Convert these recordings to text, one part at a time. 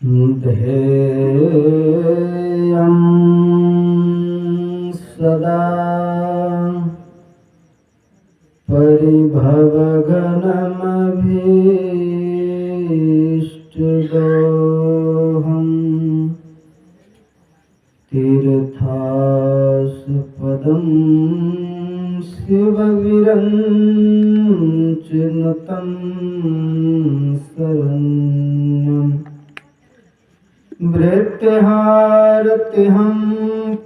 ध्येयं सदा परिभवघनमभीष्टदोहम् तीर्थास्पदं शिवविरञ्चिनुतं शरण्यम् भृत्यहारतिहं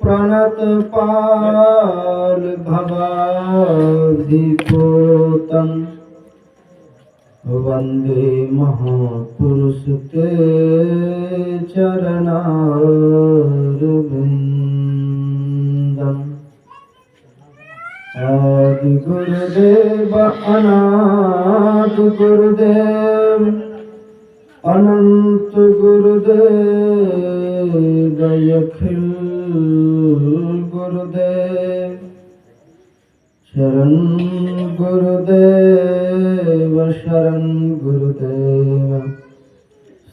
प्रणतपालभवाब्धिपोतं वन्दे महापुरुष ते चरणारविन्दम् आदिगुरुदेव अनादि गुरुदेव अनंत गुरुदेव अखिल गुरुदेव शरण गुरुदेव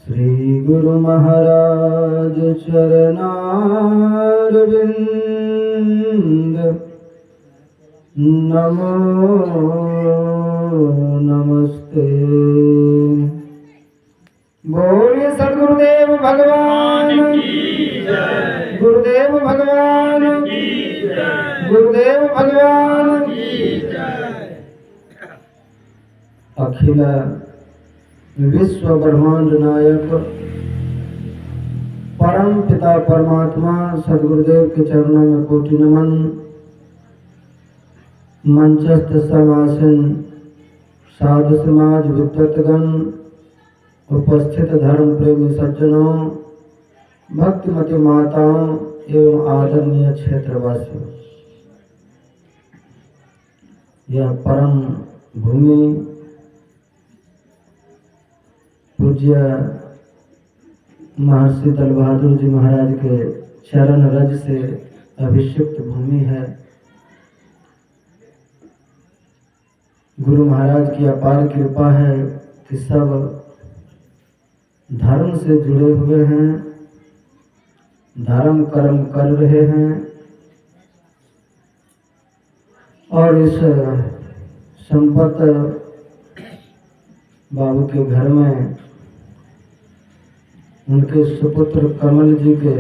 श्री गुरु महाराज चरणारविंद नमो नमस्ते। बोलिए सद्गुरुदेव भगवान की जय। गुरुदेव भगवान की जय। गुरुदेव भगवान की जय। अखिल विश्व ब्रह्मांड नायक परम पिता परमात्मा सद्गुरुदेव के चरणों में कोटि नमन। मंचस्थ समासीन साधु समाज विद्वतगण, उपस्थित धर्म प्रेमी सज्जनों, भक्तिमती माताओं एवं आदरणीय क्षेत्रवासियों, यह परम भूमि पूज्य महर्षि दल बहादुर जी महाराज के चरण रज से अभिषिक्त भूमि है। गुरु महाराज की अपार कृपा है कि सब धर्म से जुड़े हुए हैं, धर्म कर्म कर रहे हैं और इस संपत बाबू के घर में उनके सुपुत्र कमल जी के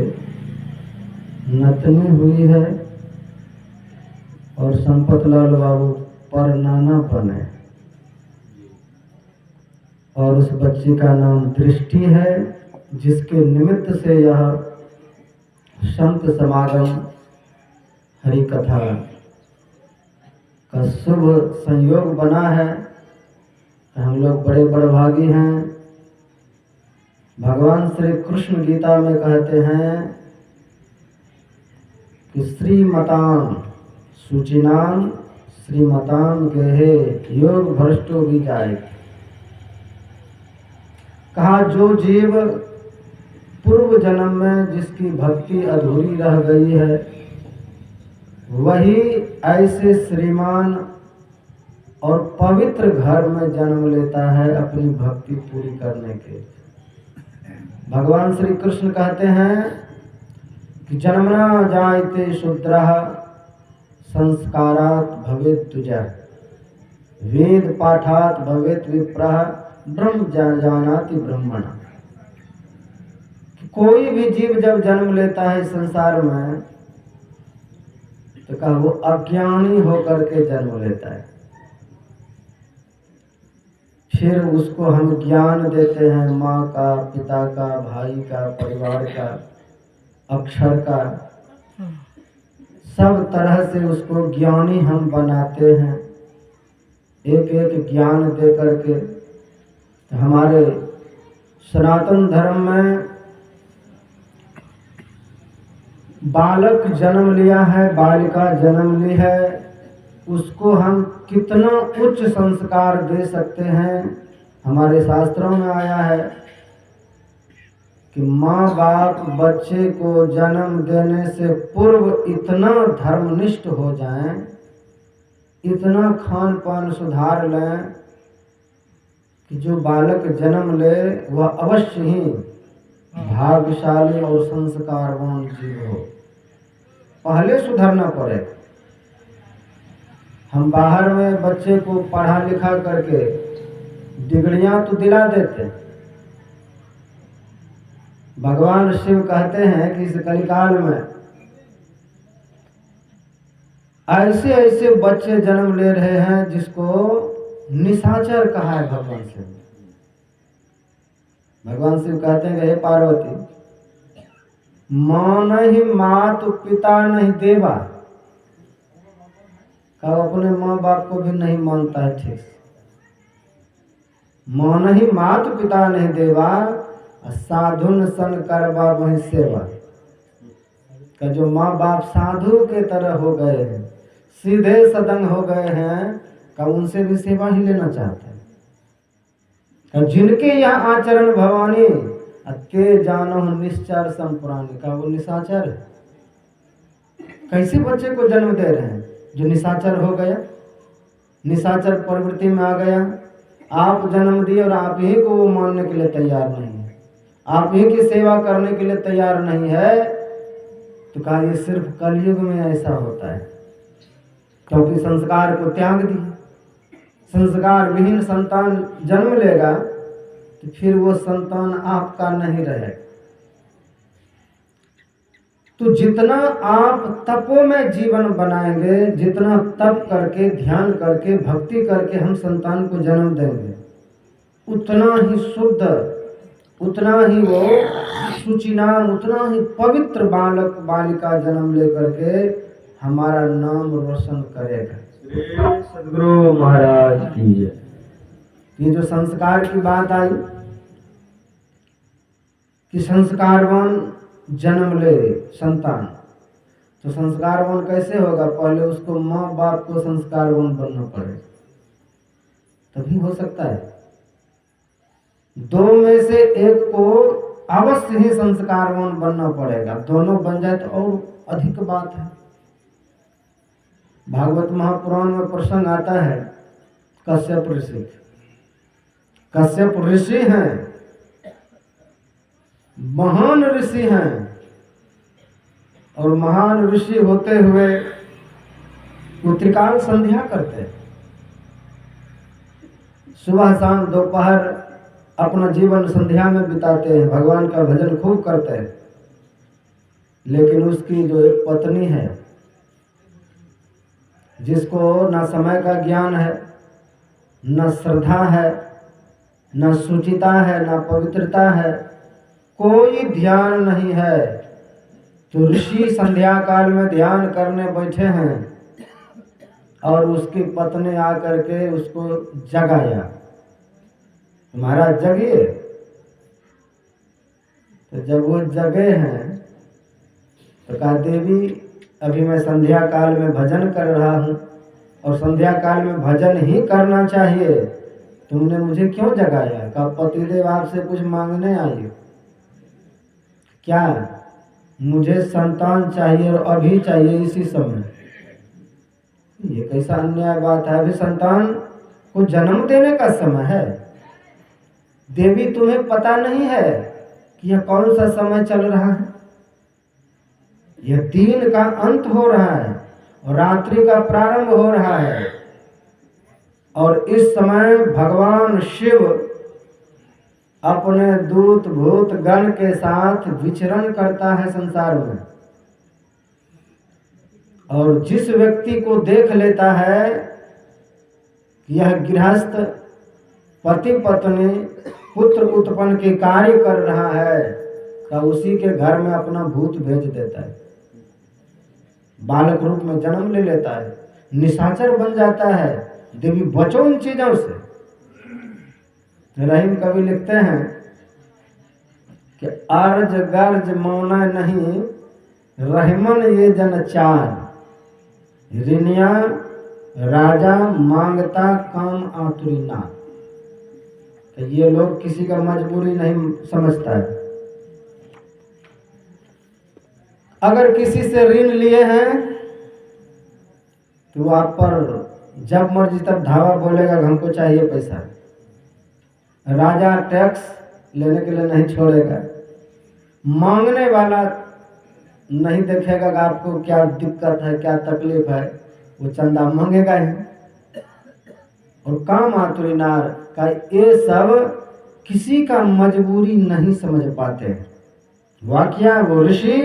नतनी हुई है और संपत लाल बाबू पर नाना बने और उस बच्ची का नाम दृष्टि है, जिसके निमित्त से यह संत समागम हरि कथा का शुभ संयोग बना है। हम लोग बड़े बड़भागी हैं। भगवान श्री कृष्ण गीता में कहते हैं कि श्रीमतां सुचिनां श्रीमतां गेहे योग भ्रष्टो भी जाए। कहा जो जीव पूर्व जन्म में जिसकी भक्ति अधूरी रह गई है, वही ऐसे श्रीमान और पवित्र घर में जन्म लेता है अपनी भक्ति पूरी करने के। भगवान श्री कृष्ण कहते हैं कि जन्मना जायते शूद्रः संस्कारात् भवेत् द्विजः वेद पाठात् भवेत् विप्रः ब्रह्म जानाति ब्रह्मण। कोई भी जीव जब जन्म लेता है संसार में तो कहा वो अज्ञानी होकर के जन्म लेता है। फिर उसको हम ज्ञान देते हैं, माँ का, पिता का, भाई का, परिवार का, अक्षर का, सब तरह से उसको ज्ञानी हम बनाते हैं, एक एक ज्ञान दे करके। तो हमारे सनातन धर्म में बालक जन्म लिया है, बालिका जन्म ली है, उसको हम कितना उच्च संस्कार दे सकते हैं। हमारे शास्त्रों में आया है कि माँ बाप बच्चे को जन्म देने से पूर्व इतना धर्मनिष्ठ हो जाएं, इतना खान पान सुधार लें कि जो बालक जन्म ले वह अवश्य ही भाग्यशाली और संस्कारवान जीव हो। पहले सुधरना पड़ेगा। हम बाहर में बच्चे को पढ़ा लिखा करके डिग्रियां तो दिला देते। भगवान शिव कहते हैं कि इस कलिकाल में ऐसे ऐसे बच्चे जन्म ले रहे हैं जिसको निशाचर कहा है भगवान शिव। भगवान शिव कहते हैं कि हे पार्वती, माँ नहीं मात पिता नहीं देवा, का अपने माँ बाप को भी नहीं मानता है ठीक से। माँ नहीं मात पिता नहीं देवा, साधुन सन करवा वही सेवा। का जो माँ बाप साधु के तरह हो गए हैं, सीधे सदंग हो गए हैं, का उनसे भी सेवा ही लेना चाहते हैं। का जिनके यहाँ आचरण भवानी के जानो निश्चर संपुरानी, का वो निशाचर है। कैसे बच्चे को जन्म दे रहे हैं जो निशाचर हो गया, निशाचर प्रवृत्ति में आ गया। आप जन्म दिए और आप ही को वो मानने के लिए तैयार नहीं है, आप ही की सेवा करने के लिए तैयार नहीं है। तो कहा ये सिर्फ कलयुग में ऐसा होता है, क्योंकि संस्कार को त्याग दिए। संस्कार विहीन संतान जन्म लेगा तो फिर वो संतान आपका नहीं रहेगा। तो जितना आप तपों में जीवन बनाएंगे, जितना तप करके ध्यान करके भक्ति करके हम संतान को जन्म देंगे, उतना ही शुद्ध, उतना ही वो सुचिनाम, उतना ही पवित्र बालक बालिका जन्म लेकर के हमारा नाम रोशन करेगा। सदगुरु महाराज की जय। ये जो संस्कार की बात आई कि संस्कारवान जन्म ले संतान, तो संस्कारवान कैसे होगा? पहले उसको माँ बाप को संस्कारवान बनना पड़ेगा, तभी हो सकता है। दो में से एक को अवश्य ही संस्कारवान बनना पड़ेगा। दोनों बन जाए तो और अधिक बात है। भागवत महापुराण में प्रसंग आता है कश्यप ऋषि। कश्यप ऋषि हैं, महान ऋषि हैं, और महान ऋषि होते हुए वो त्रिकाल संध्या करते हैं। सुबह शाम दोपहर अपना जीवन संध्या में बिताते हैं, भगवान का भजन खूब करते हैं। लेकिन उसकी जो एक पत्नी है, जिसको न समय का ज्ञान है, न श्रद्धा है, न शुचिता है, न पवित्रता है, कोई ध्यान नहीं है, तो ऋषि संध्या काल में ध्यान करने बैठे हैं और उसकी पत्नी आकर के उसको जगाया, महाराज जगिए। तो जब वो जगे हैं तो कहा, देवी अभी मैं संध्या काल में भजन कर रहा हूँ, और संध्या काल में भजन ही करना चाहिए, तुमने मुझे क्यों जगाया? कहा, पतिदेव आपसे कुछ मांगने आई। क्या? मुझे संतान चाहिए और अभी चाहिए, इसी समय। ये कैसा अन्याय बात है? अभी संतान को जन्म देने का समय है। देवी तुम्हें पता नहीं है कि यह कौन सा समय चल रहा है? यह दिन का अंत हो रहा है और रात्रि का प्रारंभ हो रहा है, और इस समय भगवान शिव अपने दूत भूत गण के साथ विचरण करता है संसार में। और जिस व्यक्ति को देख लेता है कि यह गृहस्थ पति पत्नी पुत्र उत्पन्न के कार्य कर रहा है, तो उसी के घर में अपना भूत भेज देता है, बालक रूप में जन्म ले लेता है, निशाचर बन जाता है। देवी बचो इन चीजों से। रहीम कवि लिखते हैं कि अर्ज गर्ज मौना नहीं, रहमन ये जन चार, ऋणिया राजा मांगता काम आतुरी ना। तो ये लोग किसी का मजबूरी नहीं समझता है। अगर किसी से ऋण लिए हैं तो वो आप पर जब मर्जी तब धावा बोलेगा, हमको चाहिए पैसा। राजा टैक्स लेने के लिए नहीं छोड़ेगा, मांगने वाला नहीं देखेगा कि आपको क्या दिक्कत है, क्या तकलीफ है, वो चंदा मांगेगा ही। और काम आतुरी नार का ये सब किसी का मजबूरी नहीं समझ पाते। वाकया वो ऋषि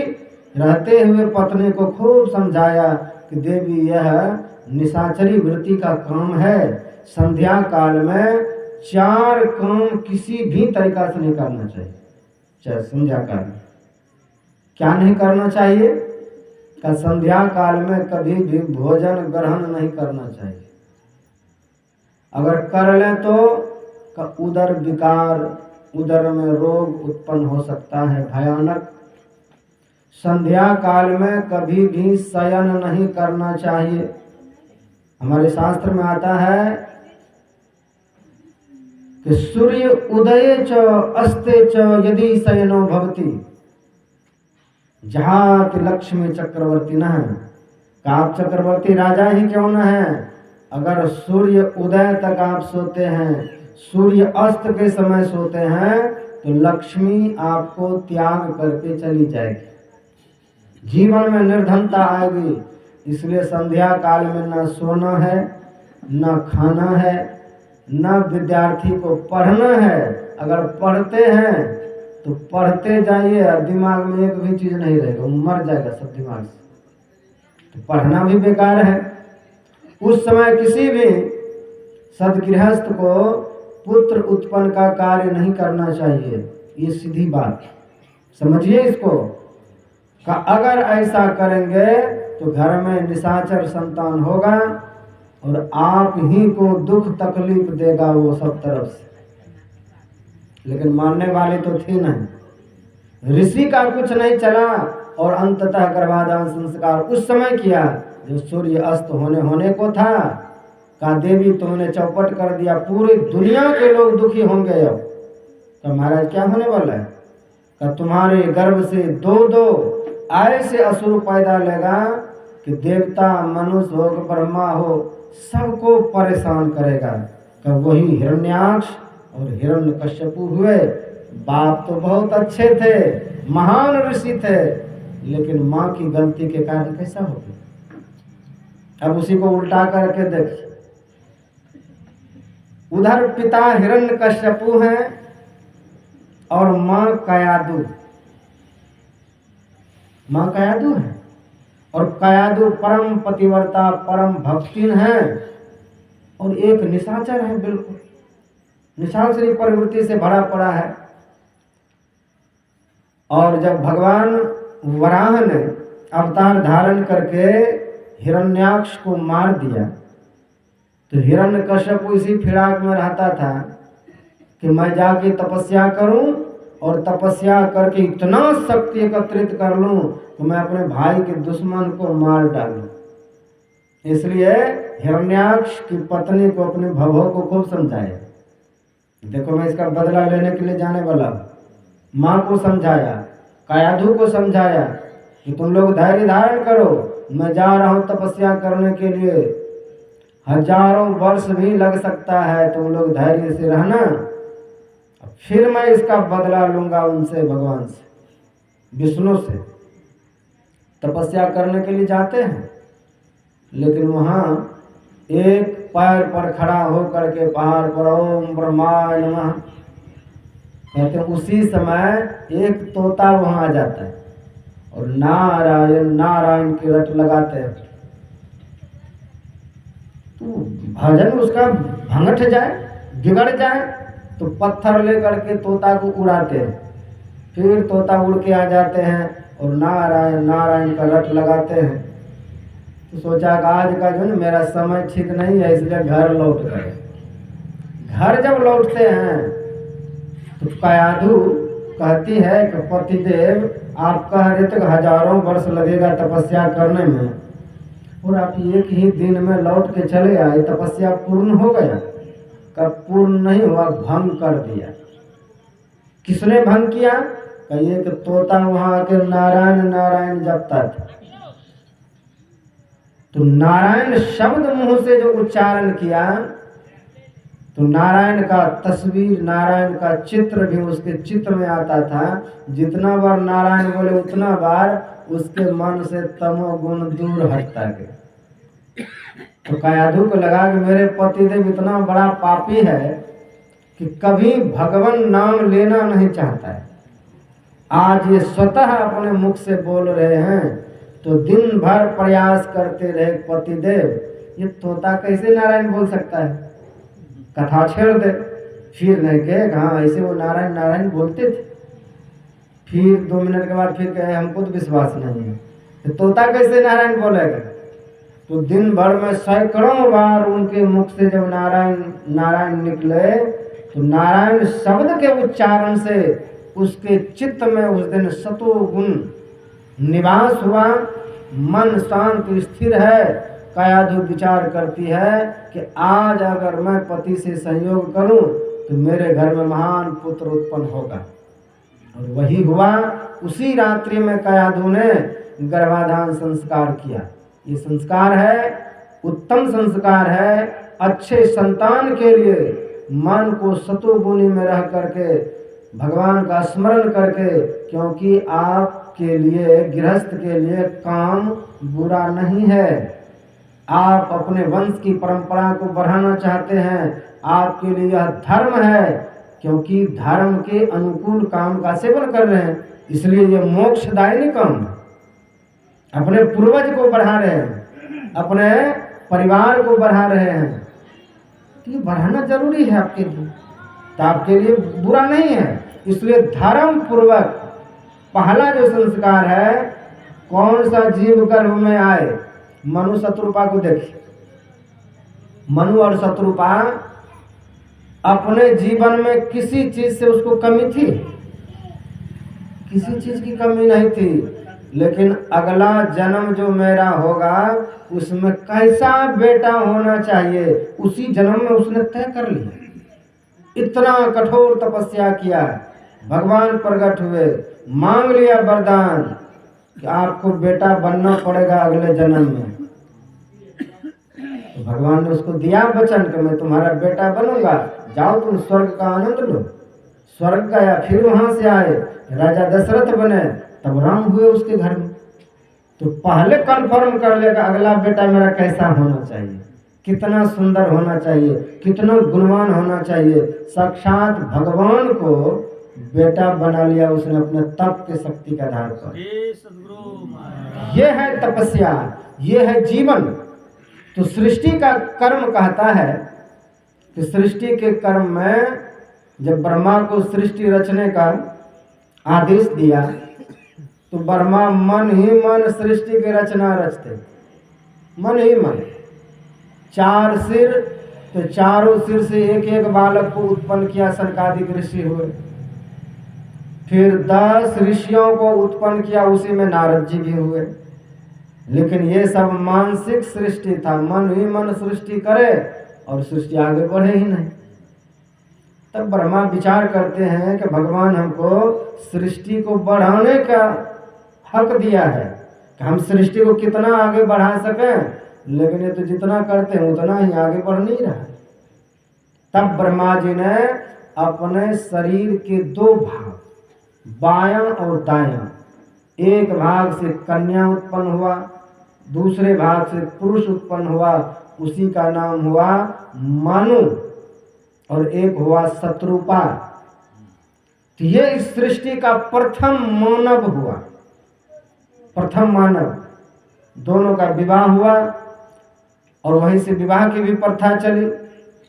रहते हुए पत्नी को खूब समझाया कि देवी यह निशाचरी वृत्ति का काम है, संध्या काल में 4 काम किसी भी तरीका से नहीं करना चाहिए। चाहे संध्या काल में क्या नहीं करना चाहिए? का संध्या काल में कभी भी भोजन ग्रहण नहीं करना चाहिए। अगर कर लें तो का उदर विकार, उदर में रोग उत्पन्न हो सकता है भयानक। संध्या काल में कभी भी शयन नहीं करना चाहिए। हमारे शास्त्र में आता है कि सूर्य उदये च अस्ते च यदि शयनो भवति जहात लक्ष्मी चक्रवर्ती न है। आप चक्रवर्ती राजा ही क्यों न है, अगर सूर्य उदय तक आप सोते हैं, सूर्य अस्त के समय सोते हैं, तो लक्ष्मी आपको त्याग करके चली जाएगी, जीवन में निर्धनता आएगी। इसलिए संध्या काल में न सोना है, न खाना है, न विद्यार्थी को पढ़ना है। अगर पढ़ते हैं तो पढ़ते जाइए, दिमाग में एक भी चीज नहीं रहेगा, मर जाएगा सब दिमाग से। तो पढ़ना भी बेकार है। उस समय किसी भी सदगृहस्थ को पुत्र उत्पन्न का कार्य नहीं करना चाहिए। ये सीधी बात समझिए इसको, का अगर ऐसा करेंगे तो घर में निशाचर संतान होगा और आप ही को दुख तकलीफ देगा वो सब तरफ से। लेकिन मानने वाले तो थे नहीं। ऋषि का कुछ नहीं चला और अंततः गर्भाधान संस्कार उस समय किया जो सूर्य अस्त होने को था। का देवी तुमने चौपट कर दिया, पूरी दुनिया के लोग दुखी होंगे। अब तो महाराज क्या होने वाला है? का तुम्हारे गर्भ से 2 ऐसे असुर पैदा लेगा कि देवता, मनुष्य हो, ब्रह्मा हो, सबको परेशान करेगा। का वही हिरण्याक्ष और हिरण्यकश्यपु हुए। बाप तो बहुत अच्छे थे, महान ऋषि थे, लेकिन माँ की गलती के कारण कैसा हो गया। अब उसी को उल्टा करके देखिए, उधर पिता हिरण्यकश्यपु हैं और माँ कयादु। माँ कयादु है और कयादु परम पतिव्रता, परम भक्तिन है और एक निशाचर है, बिल्कुल निशाचरी प्रवृत्ति से भरा पड़ा है। और जब भगवान वराह ने अवतार धारण करके हिरण्याक्ष को मार दिया तो हिरण्यकश्यप इसी फिराक में रहता था कि मैं जाके तपस्या करूं और तपस्या करके इतना शक्ति एकत्रित कर लूं कि मैं अपने भाई के दुश्मन को मार डालूं। इसलिए हिरण्याक्ष की पत्नी को, अपने भवों को खूब समझाया, देखो मैं इसका बदला लेने के लिए जाने वाला हूं। माँ को समझाया, कयाधु को समझाया कि तुम लोग धैर्य धारण करो, मैं जा रहा हूं तपस्या करने के लिए, हजारों वर्ष भी लग सकता है, तुम लोग धैर्य से रहना, फिर मैं इसका बदला लूंगा उनसे, भगवान से, विष्णु से। तपस्या करने के लिए जाते हैं, लेकिन वहां एक पैर पर खड़ा होकर के पहाड़ पर ओम ब्रह्माय नमः कहते हैं, उसी समय एक तोता वहां आ जाता है और नारायण नारायण की रट लगाते हैं। तो भजन उसका भंगठ जाए, बिगड़ जाए, तो पत्थर लेकर के तोता को उड़ाते हैं। फिर तोता उड़ के आ जाते हैं और नारायण नारायण का रट लगाते हैं। तो सोचा कि आज का जो मेरा समय ठीक नहीं है, इसलिए घर लौट गए। घर जब लौटते हैं तो कयाधु कहती है कि पतिदेव आप कह रहे थे हजारों वर्ष लगेगा तपस्या करने में, और आप एक ही दिन में लौट के चले आए, तपस्या पूर्ण हो गया? कब पूर्ण नहीं हुआ, भंग कर दिया। किसने भंग किया? कहिए कि तोता वहां आके नारायण नारायण जपता था, तो नारायण शब्द मुंह से जो उच्चारण किया तो नारायण का तस्वीर, नारायण का चित्र भी उसके चित्र में आता था। जितना बार नारायण बोले उतना बार उसके मन से तमोगुण दूर हटता गया। तो कयाधु को लगा कि मेरे पतिदेव इतना बड़ा पापी है कि कभी भगवान नाम लेना नहीं चाहता है। आज ये स्वतः अपने मुख से बोल रहे हैं, तो दिन भर प्रयास करते रहे पतिदेव, ये तोता कैसे नारायण बोल सकता है, कथा छेड़ दे। फिर नहीं कहे हाँ ऐसे वो नारायण नारायण बोलते थे। फिर 2 मिनट के बाद फिर कहे हमको तो विश्वास नहीं है, तो तोता कैसे नारायण बोलेगा। तो दिन भर में सैकड़ों बार उनके मुख से जब नारायण नारायण निकले, तो नारायण शब्द के उच्चारण से उसके चित्त में उस दिन सतोगुण निवास हुआ। मन शांत स्थिर है। कयाधु विचार करती है कि आज अगर मैं पति से संयोग करूं तो मेरे घर में महान पुत्र उत्पन्न होगा। और वही हुआ। उसी रात्रि में कयाधु ने गर्भाधान संस्कार किया। ये संस्कार है, उत्तम संस्कार है, अच्छे संतान के लिए। मन को सतोगुणी में रह करके भगवान का स्मरण करके, क्योंकि आपके लिए, गृहस्थ के लिए काम बुरा नहीं है। आप अपने वंश की परंपरा को बढ़ाना चाहते हैं, आपके लिए यह धर्म है, क्योंकि धर्म के अनुकूल काम का सेवन कर रहे हैं, इसलिए यह मोक्षदायिनी काम है। अपने पूर्वज को बढ़ा रहे हैं, अपने परिवार को बढ़ा रहे हैं, तो ये बढ़ाना जरूरी है आपके लिए, तो आपके लिए बुरा नहीं है। इसलिए धर्म पूर्वक पहला जो संस्कार है, कौन सा जीव गर्भ में आए। मनु शत्रुपा को देखिए, मनु और शत्रुपा अपने जीवन में किसी चीज से उसको कमी थी, किसी चीज की कमी नहीं थी, लेकिन अगला जन्म जो मेरा होगा उसमें कैसा बेटा होना चाहिए उसी जन्म में उसने तय कर लिया। इतना कठोर तपस्या किया, भगवान प्रकट हुए, मांग लिया वरदान कि आपको बेटा बनना पड़ेगा अगले जन्म में। तो भगवान ने उसको दिया वचन कि मैं तुम्हारा बेटा बनूंगा, जाओ तुम स्वर्ग का आनंद लो। स्वर्ग गया, फिर वहां से आए, राजा दशरथ बने, तब राम हुए उसके घर में। तो पहले कंफर्म कर लेगा अगला बेटा मेरा कैसा होना चाहिए, कितना सुंदर होना चाहिए, कितना गुणवान होना चाहिए। साक्षात भगवान को बेटा बना लिया उसने अपने तप के शक्ति के आधार पर। ये है तपस्या, ये है जीवन। तो सृष्टि का कर्म कहता है कि सृष्टि के कर्म में जब ब्रह्मा को सृष्टि रचने का आदेश दिया, तो ब्रह्मा मन ही मन सृष्टि की रचना रचते, मन ही मन। 4 सिर, तो चारों सिर से एक एक बालक को उत्पन्न किया, सनकादिक ऋषि हुए। फिर 10 ऋषियों को उत्पन्न किया, उसी में नारद जी भी हुए। लेकिन ये सब मानसिक सृष्टि था, मन ही मन सृष्टि करे और सृष्टि आगे बढ़े ही नहीं। तब ब्रह्मा विचार करते हैं कि भगवान हमको सृष्टि को बढ़ाने का हक दिया है कि हम सृष्टि को कितना आगे बढ़ा सकें, लेकिन ये तो जितना करते हैं उतना ही आगे बढ़ नहीं रहा। तब ब्रह्मा जी ने अपने शरीर के 2 भाग, बायां और दायां, एक भाग से कन्या उत्पन्न हुआ, दूसरे भाग से पुरुष उत्पन्न हुआ, उसी का नाम हुआ मनु, और एक हुआ शत्रुपा। तो ये इस सृष्टि का प्रथम मानव हुआ, प्रथम मानव। दोनों का विवाह हुआ और वहीं से विवाह की भी प्रथा चली।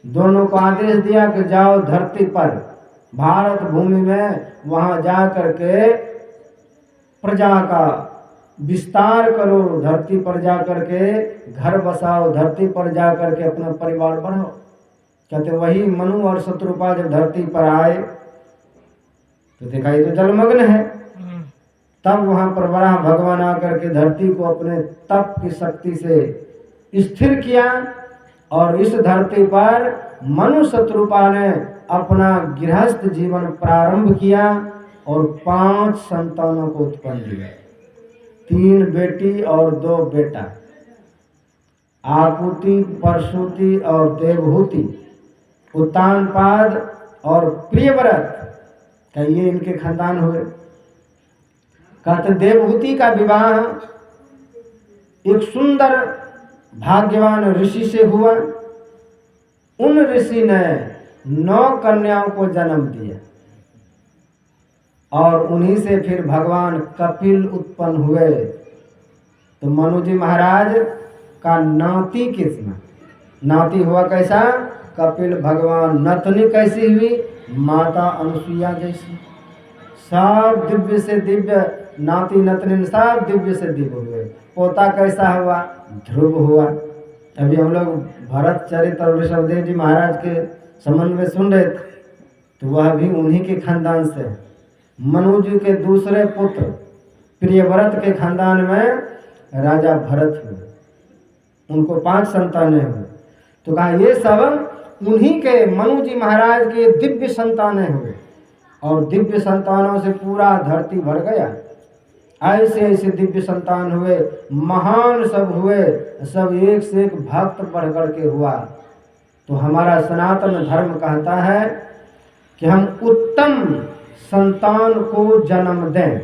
दोनों को आदेश दिया कि जाओ धरती पर, भारत भूमि में, वहां जा करके प्रजा का विस्तार करो, धरती पर जा करके घर बसाओ, धरती पर जा करके अपना परिवार बढ़ाओ। कहते वही मनु और शत्रुपा जब धरती पर आए तो देखा ये तो जलमग्न है। तब वहां पर बड़ा भगवान आकर के धरती को अपने तप की शक्ति से स्थिर किया, और इस धरती पर मनु शत्रुपा ने अपना गृहस्थ जीवन प्रारंभ किया और 5 संतानों को उत्पन्न किया, 3 बेटी और 2 बेटा, आकुति, परशुति और देवहूति। उत्तानपाद और प्रियव्रत का ये इनके खानदान हुए। कहते देवहूति का विवाह एक सुंदर भाग्यवान ऋषि से हुआ। उन ऋषि ने 9 कन्याओं को जन्म दिया और उन्हीं से फिर भगवान कपिल उत्पन्न हुए। तो मनु जी महाराज का नाती किसना नाती हुआ कैसा? कपिल भगवान। नतनी कैसी हुई? माता अनुसुईया जैसी। सब दिव्य से दिव्य नाती नतनी सब दिव्य से दिव्य हुए। पोता कैसा हुआ? ध्रुव हुआ। अभी हम लोग भरत चरित्र और ऋषभदेव जी महाराज के संबंध में सुन रहे थे, तो वह भी उन्हीं के खानदान से। मनु जी के दूसरे पुत्र प्रियव्रत के खानदान में राजा भरत हुए, उनको 5 संतानें हुए। तो कहा ये सब उन्हीं के मनु जी महाराज के दिव्य संतानें हुए और दिव्य संतानों से पूरा धरती भर गया। ऐसे ऐसे दिव्य संतान हुए, महान सब हुए, सब एक से एक भक्त बढ़ कर के हुआ। तो हमारा सनातन धर्म कहता है कि हम उत्तम संतान को जन्म दें।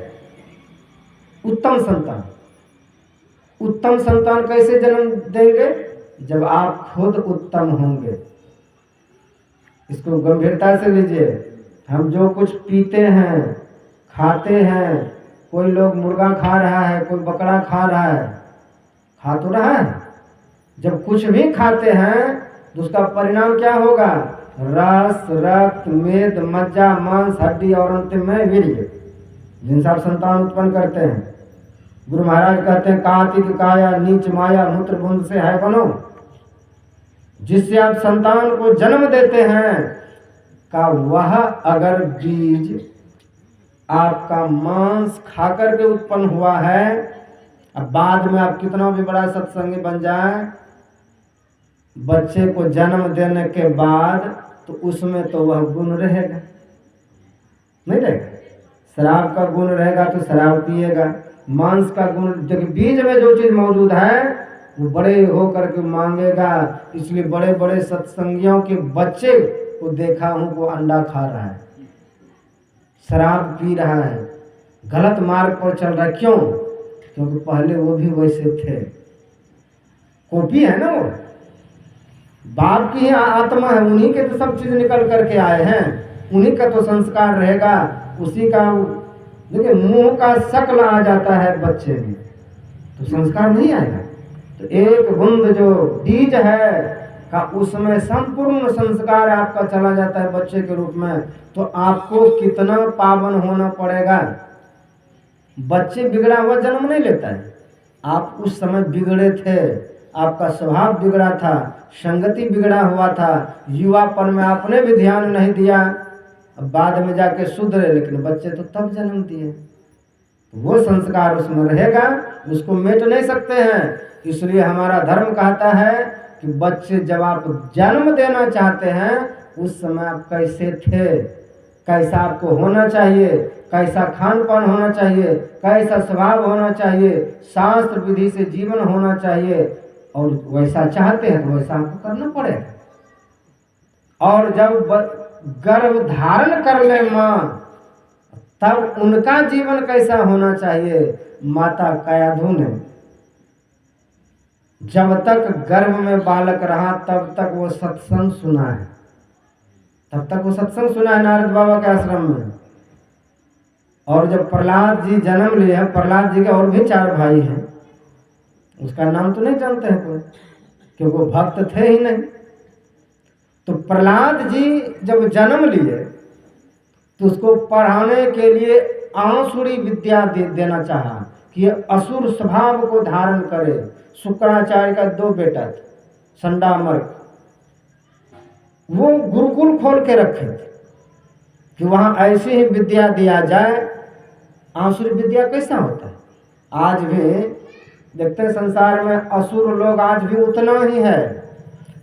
उत्तम संतान। उत्तम संतान कैसे जन्म देंगे? जब आप खुद उत्तम होंगे। इसको गंभीरता से लीजिए। हम जो कुछ पीते हैं, खाते हैं, कोई लोग मुर्गा खा रहा है, कोई बकरा खा रहा है, खा तो रहा है। जब कुछ भी खाते हैं तो उसका परिणाम क्या होगा? रस, रक्त, मेद, मज्जा, मांस, हड्डी और अंतिम में वीर्य, जिनसे आप संतान उत्पन्न करते हैं। गुरु महाराज कहते हैं कार्तिक काया नीच माया मूत्र बूंद से है बनो। जिससे आप संतान को जन्म देते हैं का वह अगर बीज आपका मांस खाकर के उत्पन्न हुआ है, अब बाद में आप कितना भी बड़ा सत्संगी बन जाए, बच्चे को जन्म देने के बाद तो उसमें तो वह गुण रहेगा, नहीं रहेगा? शराब का गुण रहेगा तो शराब पिएगा। मांस का गुण, जो बीज में जो चीज मौजूद है वो बड़े होकर के मांगेगा। इसलिए बड़े बड़े सत्संगियों के बच्चे को देखा हूं वो अंडा खा रहा है, शराब पी रहा है, गलत मार्ग पर चल रहा है। क्यों? क्योंकि पहले वो भी वैसे थे। कॉपी है ना, वो बाप की ही आत्मा है, उन्हीं के तो सब चीज निकल करके आए हैं, उन्हीं का तो संस्कार रहेगा, उसी का। देखिए मुंह का शक्ल आ जाता है बच्चे में, तो संस्कार नहीं आएगा। तो एक बूंद जो बीज है का उसमें संपूर्ण संस्कार आपका चला जाता है बच्चे के रूप में। तो आपको कितना पावन होना पड़ेगा। बच्चे बिगड़ा हुआ जन्म नहीं लेता है। आप उस समय बिगड़े थे, आपका स्वभाव बिगड़ा था, संगति बिगड़ा हुआ था, युवापन में आपने भी ध्यान नहीं दिया, अब बाद में जाके सुधरे। लेकिन बच्चे तो तब जन्म दिए, तो वो संस्कार उसमें रहेगा, उसको मिट नहीं सकते हैं। इसलिए हमारा धर्म कहता है कि बच्चे जब आप जन्म देना चाहते हैं उस समय आप कैसे थे, कैसा आपको होना चाहिए, कैसा खान पान होना चाहिए, कैसा स्वभाव होना चाहिए, शास्त्र विधि से जीवन होना चाहिए, और वैसा चाहते हैं तो वैसा आपको करना पड़ेगा। और जब गर्भ धारण कर ले माँ, तब उनका जीवन कैसा होना चाहिए। माता कयाधु ने जब तक गर्भ में बालक रहा तब तक वो सत्संग सुना है, तब तक वो सत्संग सुना है नारद बाबा के आश्रम में। और जब प्रहलाद जी जन्म लिए, प्रहलाद जी के और भी 4 भाई हैं, उसका नाम तो नहीं जानते हैं कोई, क्योंकि वो भक्त थे ही नहीं। तो प्रहलाद जी जब जन्म लिए तो उसको पढ़ाने के लिए आसुरी विद्या देना चाहा कि ये असुर स्वभाव को धारण करे। शुक्राचार्य का 2 बेटा थे, संडामर्क, वो गुरुकुल खोल के रखे थे कि वहाँ ऐसी ही विद्या दिया जाए। आसुरी विद्या कैसा होता है? आज भी देखते हैं संसार में असुर लोग आज भी उतना ही है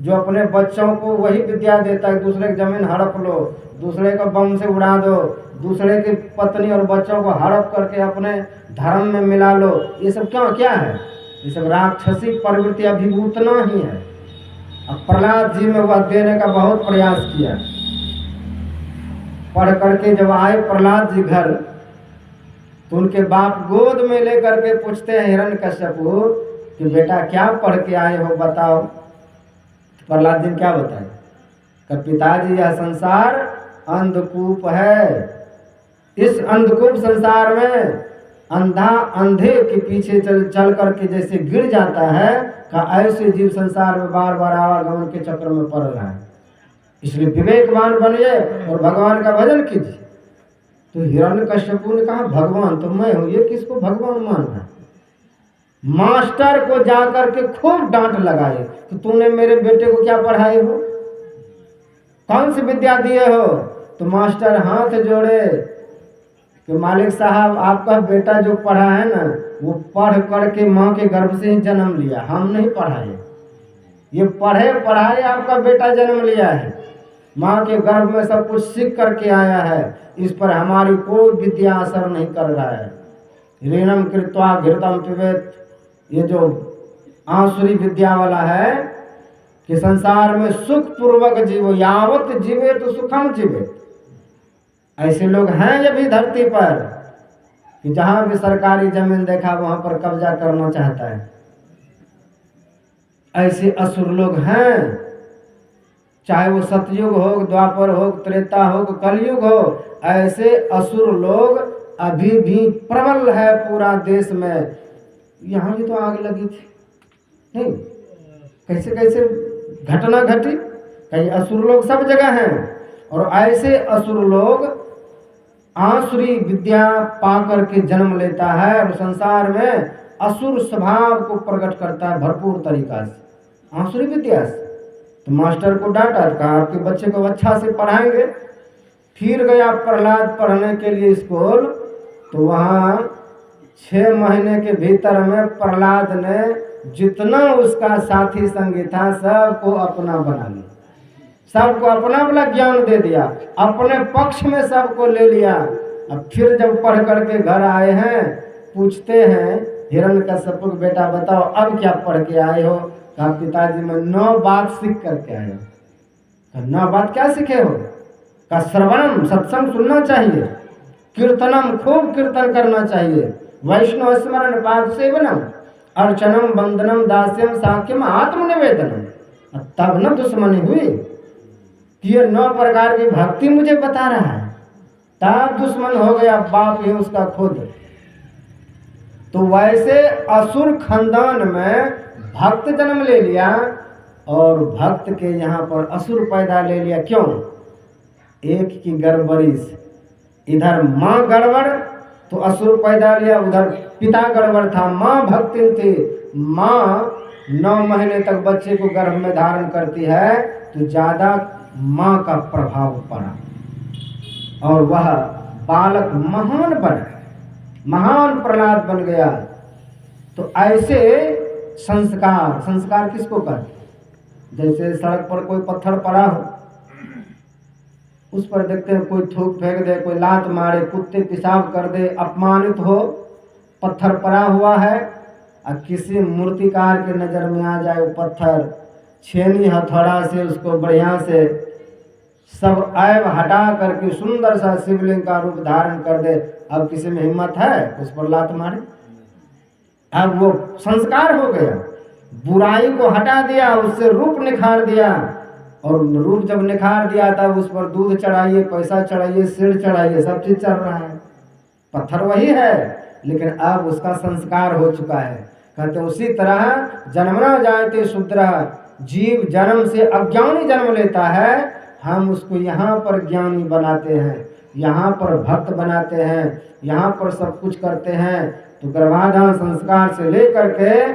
जो अपने बच्चों को वही विद्या देता है, दूसरे की जमीन हड़प लो, दूसरे को बम से उड़ा दो, दूसरे की पत्नी और बच्चों को हड़प करके अपने धर्म में मिला लो। ये सब क्या क्या है? ये सब राक्षसी प्रवृत्ति अभी उतना ही है। अब प्रहलाद जी में वह देने का बहुत प्रयास किया। पढ़ करके जब आए प्रहलाद जी घर, तो उनके बाप गोद में लेकर के पूछते हैं हिरण्यकश्यपु कि बेटा क्या पढ़ के आए हो बताओ। तो प्रहलाद जी ने क्या बताए कि पिताजी यह संसार अंधकूप है, इस अंधकूप संसार में अंधा अंधे के पीछे चल करके जैसे गिर जाता है, का ऐसे जीव संसार में बार बार आवागमन के चक्र में पड़ रहा है। इसलिए विवेकवान बनिए और भगवान का भजन कीजिए। तो हिरण्यकश्यपु ने कहा भगवान तो मैं हूं, ये किसको भगवान मान रहा है। मास्टर को जाकर के खूब डांट लगाए तो तूने मेरे बेटे को क्या पढ़ाए हो, कौन सी विद्या दिए हो। तो मास्टर हाथ जोड़े कि मालिक साहब आपका बेटा जो पढ़ा है ना, वो पढ़ करके माँ के गर्भ से ही जन्म लिया, हम नहीं पढ़ाए। ये पढ़े पढ़ाए आपका बेटा जन्म लिया है, माँ के गर्भ में सब कुछ सीख करके आया है, इस पर हमारी कोई विद्या असर नहीं कर रहा है। ऋणम कृत्वा घृतम पिबेत, ये जो आसुरी विद्या वाला है कि संसार में सुख पूर्वक जीवो, यावत जीवे तो सुखम जीवे। ऐसे लोग हैं ये भी धरती पर कि जहां भी सरकारी जमीन देखा वहां पर कब्जा करना चाहता है। ऐसे असुर लोग हैं, चाहे वो सतयुग हो, द्वापर हो, त्रेता हो, कलयुग हो, ऐसे असुर लोग अभी भी प्रबल है पूरा देश में। यहाँ भी तो आग लगी थी नहीं, कैसे कैसे घटना घटी, कई असुर लोग सब जगह हैं। और ऐसे असुर लोग आसुरी विद्या पाकर के जन्म लेता है और संसार में असुर स्वभाव को प्रकट करता है भरपूर तरीका से, आसुरी विद्या से। तो मास्टर को डांटा, कहा आपके बच्चे को अच्छा से पढ़ाएंगे। फिर गया प्रहलाद पढ़ने के लिए स्कूल, तो वहाँ 6 महीने के भीतर में प्रहलाद ने जितना उसका साथी संगी था सबको अपना बना लिया, सबको अपना अपना ज्ञान दे दिया, अपने पक्ष में सबको ले लिया। अब फिर जब पढ़ करके घर आए हैं, पूछते हैं हिरण्यकश्यपु को बेटा बताओ अब क्या पढ़ के आए हो। कहा पिताजी मैं 9 बात सीख करके आया। कहा 9 बात क्या सीखे हो। कहा श्रवणम, सत्संग सुनना चाहिए, कीर्तनम, खूब कीर्तन करना चाहिए, वैष्णव स्मरण पाद सेवनम, अर्चनम वंदनम दास्यम साक्यम आत्मनिवेदनम। तब न दुश्मनी हुई कि ये 9 प्रकार की भक्ति मुझे बता रहा है, तब दुश्मन हो गया बाप ही उसका खुद। तो वैसे असुर खानदान में भक्त जन्म ले लिया और भक्त के यहाँ पर असुर पैदा ले लिया। क्यों? एक की गड़बड़ी से, इधर माँ गड़बड़ तो असुर पैदा लिया, उधर पिता गड़बड़ था, माँ भक्ति थी। माँ 9 महीने तक बच्चे को गर्भ में धारण करती है तो ज्यादा माँ का प्रभाव पड़ा और वह बालक महान बना, महान प्रहलाद बन गया। तो ऐसे संस्कार, संस्कार किसको कहते? जैसे सड़क पर कोई पत्थर पड़ा हो, उस पर देखते हैं कोई थूक फेंक दे, कोई लात मारे, कुत्ते पेशाब कर दे, अपमानित हो, पत्थर पड़ा हुआ है और किसी मूर्तिकार के नजर में आ जाए वो पत्थर, छेनी हथौड़ा से उसको बढ़िया से सब ऐब हटा करके सुंदर सा शिवलिंग का रूप धारण कर दे। अब किसी में हिम्मत है उस पर लात मारे? अब वो संस्कार हो गया, बुराई को हटा दिया, उससे रूप निखार दिया। और रूप जब निखार दिया तब उस पर दूध चढ़ाइए, पैसा चढ़ाइए, सिर चढ़ाइए, सब चीज चल रहा है। पत्थर वही है लेकिन अब उसका संस्कार हो चुका है। कहते उसी तरह जन्मना जायते शूद्र, जीव जन्म से अज्ञानी जन्म लेता है, हम उसको यहाँ पर ज्ञानी बनाते हैं, यहाँ पर भक्त बनाते हैं, यहाँ पर सब कुछ करते हैं। तो गर्भाधान संस्कार से लेकर के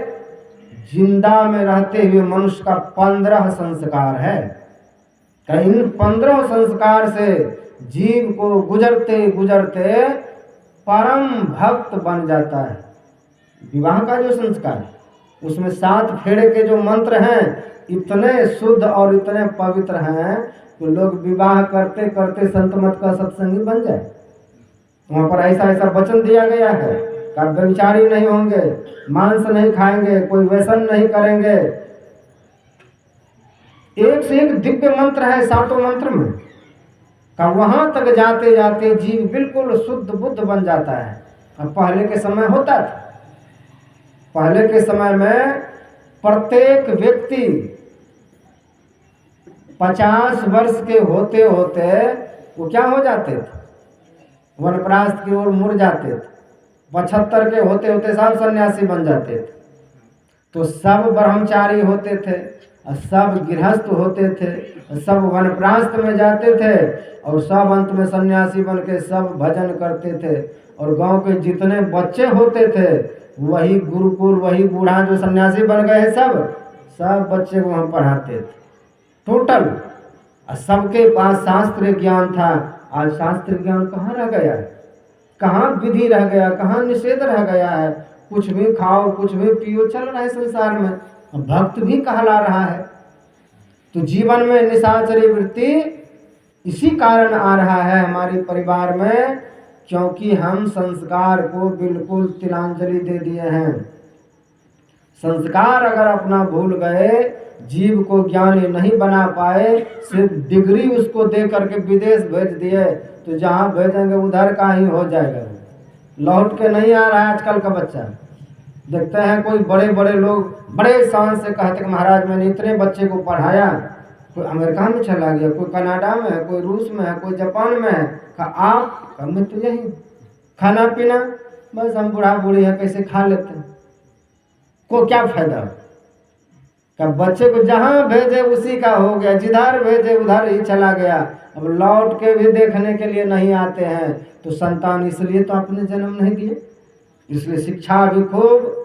जिंदा में रहते हुए मनुष्य का 15 संस्कार है। इन 15 संस्कार से जीव को गुजरते गुजरते परम भक्त बन जाता है। विवाह का जो संस्कार, उसमें 7 फेरे के जो मंत्र हैं इतने शुद्ध और इतने पवित्र हैं तो लोग विवाह करते करते संत मत का सत्संगी बन जाए। वहाँ पर ऐसा ऐसा वचन दिया गया है कि व्यभिचारी नहीं होंगे, मांस नहीं खाएंगे, कोई व्यसन नहीं करेंगे, एक से एक दिव्य मंत्र है सातों मंत्र में का, वहां तक जाते जाते जीव बिल्कुल शुद्ध बुद्ध बन जाता है। अब पहले के समय होता था, पहले के समय में प्रत्येक व्यक्ति 50 वर्ष के होते होते वो क्या हो जाते थे, वनप्रास्थ की ओर मुड़ जाते थे। 75 के होते होते सब सन्यासी बन जाते थे। तो सब ब्रह्मचारी होते थे और सब गृहस्थ होते थे, सब वनप्रास्थ में जाते थे और सब अंत में सन्यासी बन के सब भजन करते थे। और गांव के जितने बच्चे होते थे वही गुरुकुल, वही बूढ़ा जो सन्यासी बन गए सब बच्चे को हम पढ़ाते थे टोटल। और सबके पास शास्त्र ज्ञान था। आज शास्त्र ज्ञान कहाँ रह गया है, कहाँ विधि रह गया, कहाँ निषेध रह गया है। कुछ भी खाओ कुछ भी पियो चल रहा है संसार में, भक्त भी कहला रहा है। तो जीवन में निशाचरी वृत्ति इसी कारण आ रहा है हमारे परिवार में, क्योंकि हम संस्कार को बिल्कुल तिलांजलि दे दिए हैं। संस्कार अगर अपना भूल गए, जीव को ज्ञानी नहीं बना पाए, सिर्फ डिग्री उसको दे करके विदेश भेज दिए, तो जहाँ भेजेंगे उधर का ही हो जाएगा, लौट के नहीं आ रहा है। आजकल का बच्चा देखते हैं, कोई बड़े बड़े लोग बड़े शान से कहते कि महाराज मैंने इतने बच्चे को पढ़ाया, कोई अमेरिका में चला गया, कोई कनाडा में है, कोई रूस में है, कोई जापान में है। आप मैं तो यही खाना पीना बस, हम बूढ़ा बूढ़ी है कैसे खा लेते हैं, को क्या फायदा। का बच्चे को जहाँ भेजे उसी का हो गया, जिधर भेजे उधर ही चला गया। अब लौट के भी देखने के लिए नहीं आते हैं। तो संतान इसलिए तो आपने जन्म नहीं दिए। इसलिए शिक्षा भी खूब,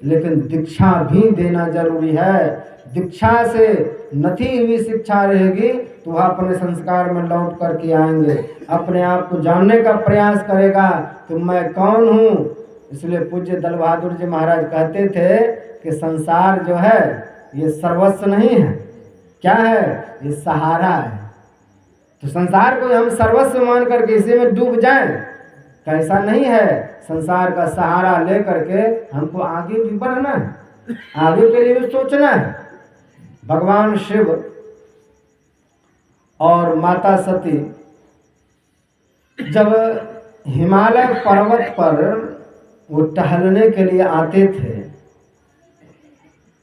लेकिन दीक्षा भी देना जरूरी है। दीक्षा से नथी हुई शिक्षा रहेगी तो वह अपने संस्कार में लौट करके आएंगे, अपने आप को जानने का प्रयास करेगा कि मैं कौन हूँ। इसलिए पूज्य दल बहादुर जी महाराज कहते थे कि संसार जो है ये सर्वस्व नहीं है, क्या है, ये सहारा है। तो संसार को हम सर्वस्व मान करके इसी में डूब जाएं, कैसा नहीं है। संसार का सहारा लेकर के हमको आगे भी बढ़ना है, आगे के लिए भी सोचना है। भगवान शिव और माता सती जब हिमालय पर्वत पर वो टहलने के लिए आते थे,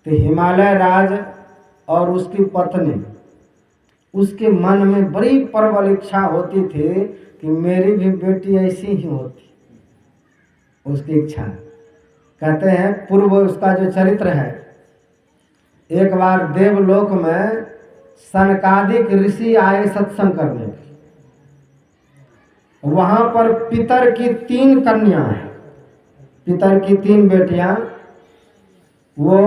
तो हिमालय राज और उसकी पत्नी, उसके मन में बड़ी प्रबल इच्छा होती थी कि मेरी भी बेटी ऐसी ही होती। उसकी इच्छा, कहते हैं पूर्व उसका जो चरित्र है, एक बार देवलोक में सनकादिक ऋषि आए सत्संग करने। वहां पर पितर की 3 कन्या, पितर की 3 बेटियां, वो